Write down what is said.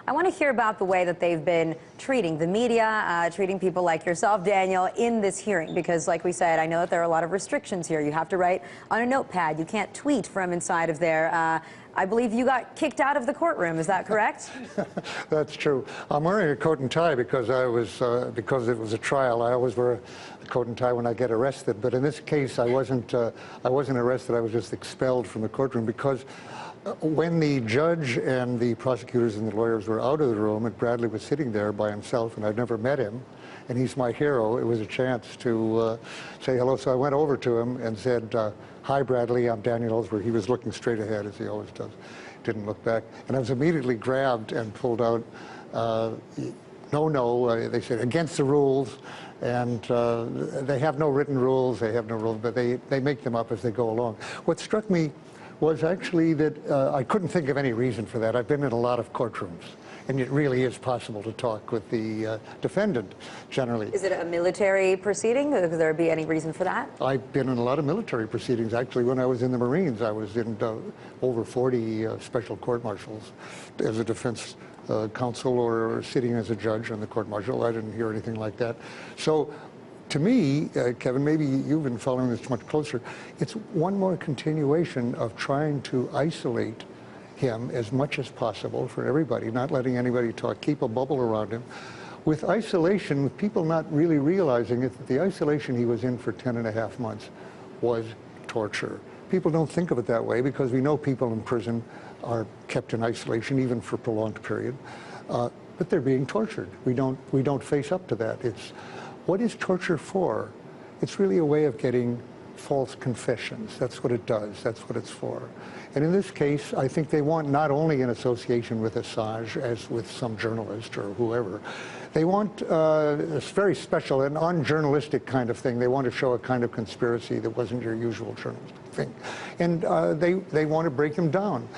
I want to hear about the way that they've been treating the media, treating people like yourself, Daniel, in this hearing. Because, like we said, I know that there are a lot of restrictions here. You have to write on a notepad. You can't tweet from inside of there. I believe you got kicked out of the courtroom. Is that correct? That's true. I'm wearing a coat and tie because because it was a trial. I always wear a coat and tie when I get arrested. But in this case, I wasn't arrested. I was just expelled from the courtroom because when the judge and the prosecutors and the lawyers were out of the room, and Bradley was sitting there by himself, and I'd never met him, and he's my hero, it was a chance to say hello. So I went over to him and said, "Hi, Bradley, I'm Daniel Ellsberg." He was looking straight ahead, as he always does. Didn't look back. And I was immediately grabbed and pulled out, they said, against the rules. And they have no written rules, they have no rules, but they make them up as they go along. What struck me was actually that I couldn't think of any reason for that. I've been in a lot of courtrooms, and it really is possible to talk with the defendant, generally. Is it a military proceeding? Could there be any reason for that? I've been in a lot of military proceedings. Actually, when I was in the Marines, I was in over 40 special court-martials as a defense counsel or sitting as a judge on the court-martial. I didn't hear anything like that. So, to me, Kevin, maybe you've been following this much closer, it's one more continuation of trying to isolate him as much as possible for everybody, not letting anybody talk, keep a bubble around him. With isolation, with people not really realizing it, that the isolation he was in for 10.5 months was torture. People don't think of it that way because we know people in prison are kept in isolation even for a prolonged period, but they're being tortured. We don't face up to that. What is torture for? It's really a way of getting false confessions. That's what it does. That's what it's for. And in this case, I think they want not only an association with Assange as with some journalist or whoever. They want a very special and unjournalistic kind of thing. They want to show a kind of conspiracy that wasn't your usual journalistic thing. And they want to break him down.